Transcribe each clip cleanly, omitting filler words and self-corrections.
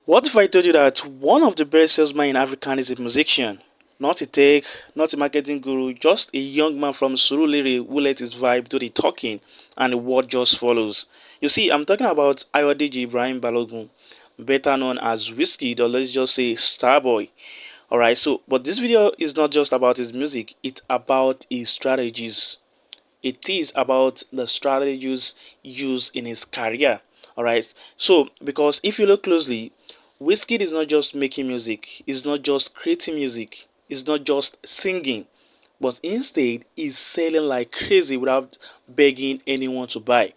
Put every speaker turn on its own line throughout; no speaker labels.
What if I told you that one of the best salesmen in Africa is a musician? Not a tech, not a marketing guru, just a young man from Surulere who let his vibe do the talking and the word just follows. You see, I'm talking about Ayodeji Ibrahim Balogun, better known as Wizkid, or let's just say Starboy. Alright, so but this video is not just about his music, it's about his strategies. It is about the strategies used in his career. Alright, so because if you look closely, Wizkid is not just making music, he's not just creating music, he's not just singing, but instead he's selling like crazy without begging anyone to buy.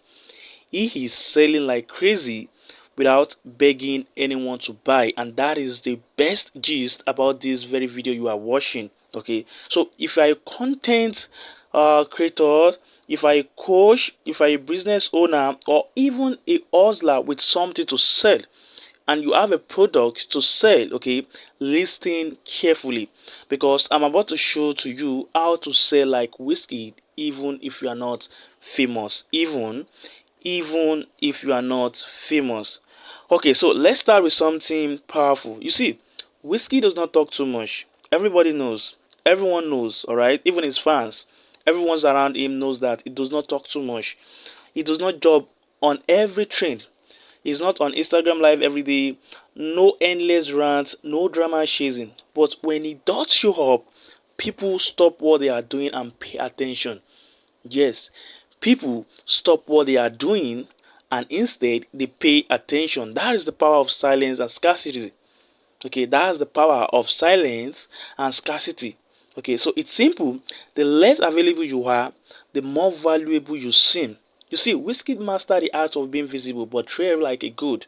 He is selling like crazy without begging anyone to buy, and that is the best gist about this very video you are watching. Okay, so if you are a content creator, if I coach, if I a business owner, or even a hustler with something to sell, and you have a product to sell, okay, listen carefully, because I'm about to show to you how to sell like whiskey even if you are not famous, even if you are not famous. Okay, so let's start with something powerful. You see, whiskey does not talk too much. Everybody knows, everyone knows, all right, even his fans, everyone's around him knows that it does not talk too much. It does not job on every trend. He's not on Instagram live every day, no endless rants, no drama chasing. But when he does show up, people stop what they are doing and pay attention. Yes, people stop what they are doing and instead they pay attention. That is the power of silence and scarcity. Okay, that's the power of silence and scarcity. Okay, so it's simple. The less available you are, the more valuable you seem. You see, Wizkid mastered the art of being visible, but treated like a god.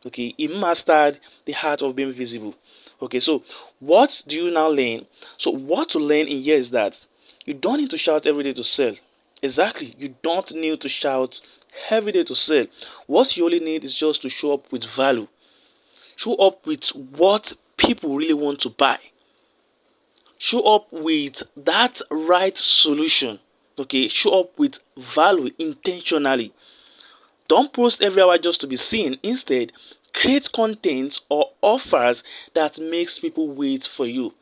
Okay, he mastered the art of being visible. Okay, so what do you now learn? So what to learn in here is that you don't need to shout every day to sell. Exactly, you don't need to shout every day to sell. What you only need is just to show up with value. Show up with what people really want to buy. Show up with that right solution. Okay, show up with value intentionally. Don't post every hour just to be seen. Instead, create content or offers that makes people wait for you.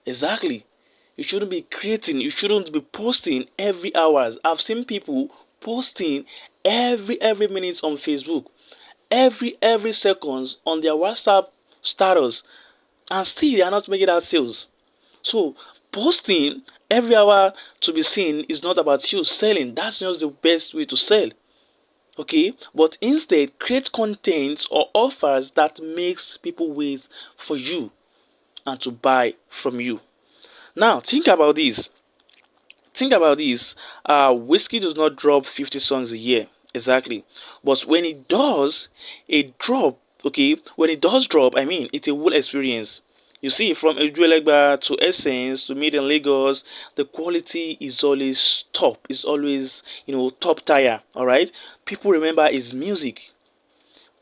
Exactly. You shouldn't be creating, you shouldn't be posting every hours. I've seen people posting every minute on Facebook, every seconds on their WhatsApp status, and still they are not making that sales. So posting every hour to be seen is not about you selling. That's just the best way to sell. Okay, but instead create content or offers that makes people wait for you and to buy from you. Now think about this. Think about this. Whiskey does not drop 50 songs a year. Exactly. But when it does, it drop. Okay, when it does drop, I mean, it's a whole experience. You see, from Ejuelegba to Essence to Made in Lagos, the quality is always top. It's always, top tier. All right. People remember his music.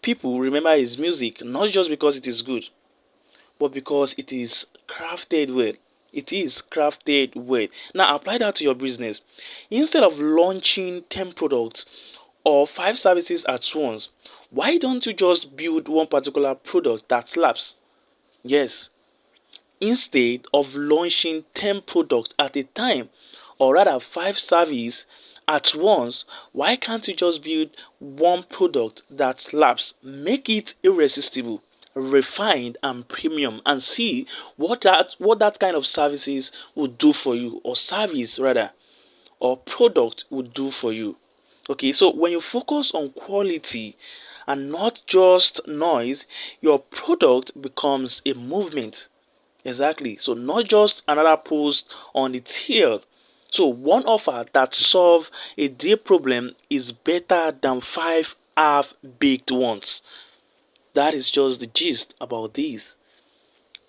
People remember his music not just because it is good, but because it is crafted well. It is crafted well. Now apply that to your business. Instead of launching 10 products or 5 services at once, why don't you just build one particular product that slaps? Yes, instead of launching 10 products at a time, or rather 5 services at once, why can't you just build one product that slaps? Make it irresistible, refined and premium, and see what that kind of services would do for you, or service rather, or product would do for you. Okay, so when you focus on quality and not just noise, your product becomes a movement. Exactly. So not just another post on the tier. So one offer that solve a day problem is better than 5 half-baked ones. That is just the gist about this.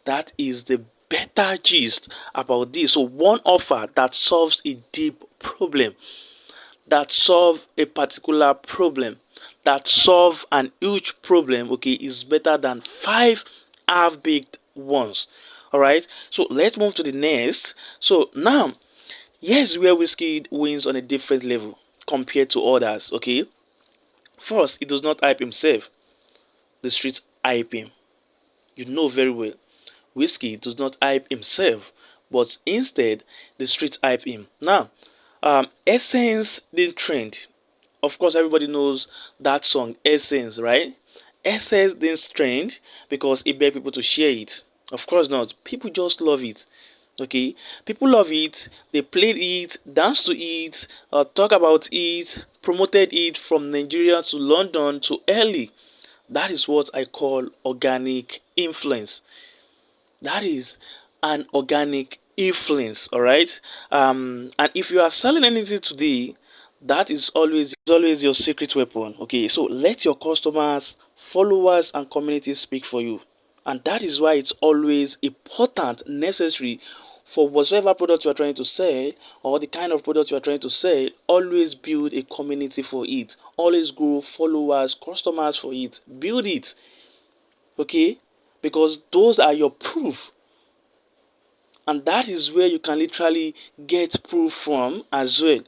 That is the better gist about this. So one offer that solves a deep problem, that solve a particular problem, that solve an huge problem, okay, is better than 5 half-baked ones. All right, so let's move to the next. So now, here's where Wizkid wins on a different level compared to others. Okay, first, he does not hype himself, the streets hype him. You know very well. Wizkid does not hype himself, but instead the streets hype him. Now, Essence didn't trend. Of course, everybody knows that song, Essence, right? Essence didn't trend because it begged people to share it. Of course not. People just love it. Okay, people love it. They played it, danced to it, talk about it, promoted it from Nigeria to London to LA. That is what I call organic influence. That is an organic influence, all right. And if you are selling anything today, that is always your secret weapon. Okay, so let your customers, followers and community speak for you. And that is why it's always important, necessary, for whatever product you are trying to sell or the kind of product you are trying to sell, always build a community for it. Always grow followers, customers for it. Build it. Okay, because those are your proof, and that is where you can literally get proof from as well.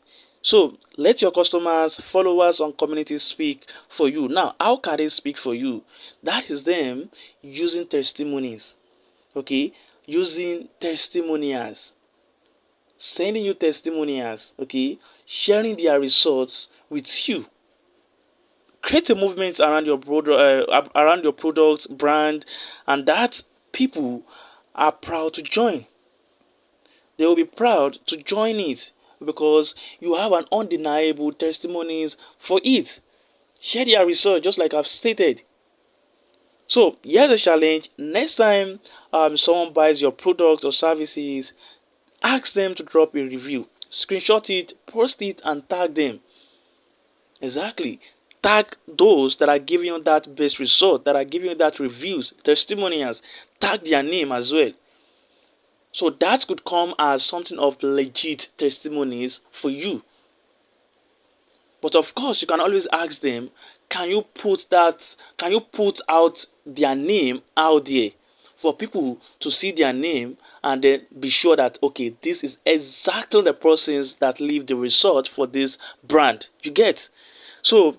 So let your customers, followers and communities speak for you. Now, how can they speak for you? That is them using testimonies. Okay, using testimonials, sending you testimonials. Okay, sharing their results with you. Create a movement around your product brand, and that people are proud to join. They will be proud to join it because you have an undeniable testimonies for it. Share their results, just like I've stated. So here's a challenge. Next time someone buys your product or services, ask them to drop a review. Screenshot it, post it, and tag them. Exactly. Tag those that are giving you that best result, that are giving you that reviews, testimonials. Tag their name as well. So that could come as something of legit testimonies for you. But of course, you can always ask them, can you put out their name out there for people to see their name and then be sure that, okay, this is exactly the persons that leave the result for this brand. You get? So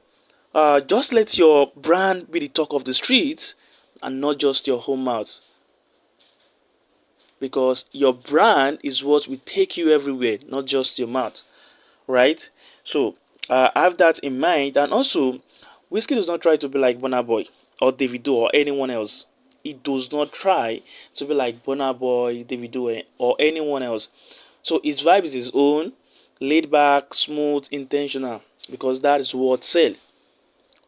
just let your brand be the talk of the streets and not just your home mouth, because your brand is what will take you everywhere, not just your mouth, right? So have that in mind. And also, Wizkid does not try to be like Burna Boy or Davido or anyone else. He does not try to be like Burna Boy, Davido, or anyone else. So his vibe is his own, laid back, smooth, intentional, because that is what sells.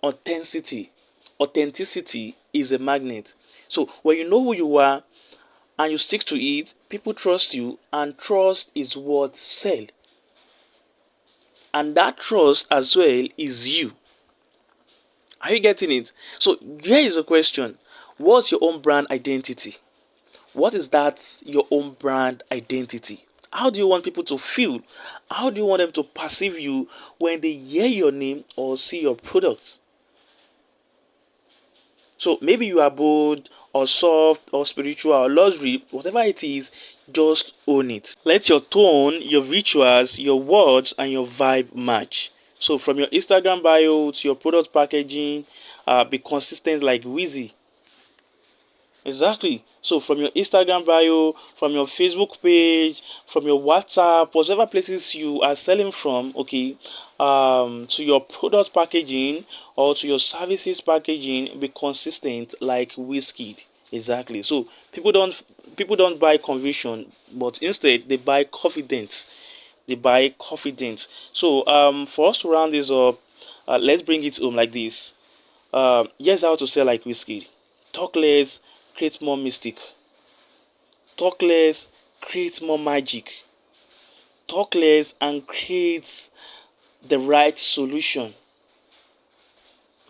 Authenticity. Authenticity is a magnet. So when you know who you are and you stick to it, people trust you, and trust is what sells. And that trust as well is you. Are you getting it? So here is a question. What's your own brand identity? What is that your own brand identity? How do you want people to feel? How do you want them to perceive you when they hear your name or see your products? So maybe you are bold or soft or spiritual or luxury, whatever it is, just own it. Let your tone, your rituals, your words, and your vibe match. So from your Instagram bio to your product packaging, be consistent like Wheezy. Exactly. So from your Instagram bio, from your Facebook page, from your WhatsApp, whatever places you are selling from, okay, to your product packaging or to your services packaging, be consistent like Wizkid. Exactly. So people don't buy conviction, but instead they buy confidence. They buy confidence. So for us to round this up, let's bring it home like this. Here's how to sell like Wizkid. Talk less, create more mystic. Talk less, create more magic. Talk less and create the right solution.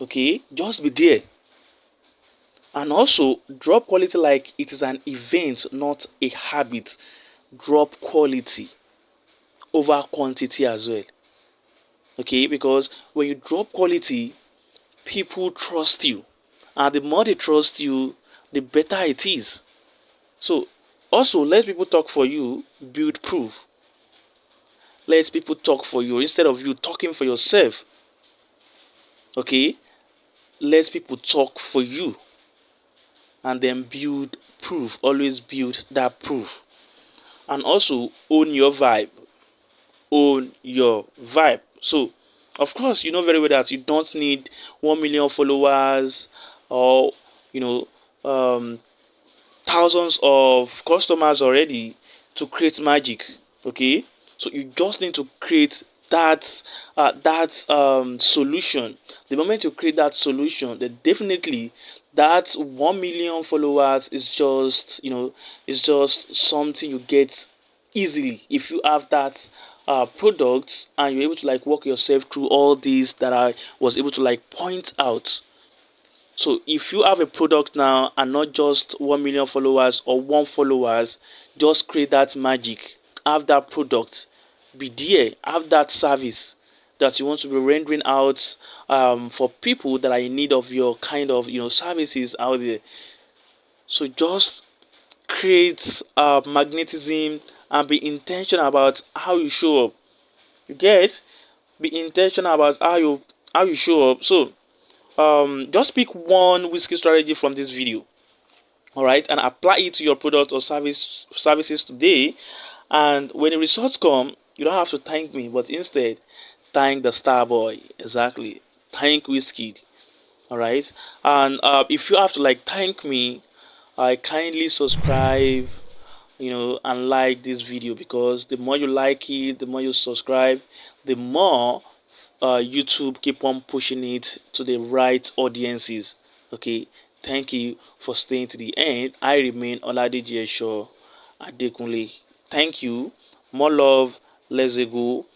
Okay, just be there. And also drop quality like it is an event, not a habit. Drop quality over quantity as well. Okay, because when you drop quality, people trust you. And the more they trust you, the better it is. So also let people talk for you, build proof. Let people talk for you instead of you talking for yourself. Okay, let people talk for you, and then build proof. Always build that proof. And also own your vibe. Own your vibe. So, of course, you know very well that you don't need 1 million followers or, you know, thousands of customers already to create magic. Okay, so you just need to create that solution. The moment you create that solution, then definitely that 1 million followers is just, it's just something you get easily if you have that product, and you're able to like walk yourself through all these that I was able to like point out. So if you have a product now and not just 1 million followers or one followers, just create that magic. Have that product, be there, have that service that you want to be rendering out for people that are in need of your kind of services out there. So just create magnetism and be intentional about how you show up. You get? Be intentional about how you show up. So just pick one whiskey strategy from this video, all right, and apply it to your product or services today. And when the results come, you don't have to thank me, but instead thank the star boy. Exactly, thank Wizkid. All right, and if you have to like thank me, I kindly subscribe, and like this video, because the more you like it, the more you subscribe, the more YouTube keep on pushing it to the right audiences. Okay, thank you for staying to the end. I remain Oladeji Esho Adekunle. Thank you. More love. Let's go.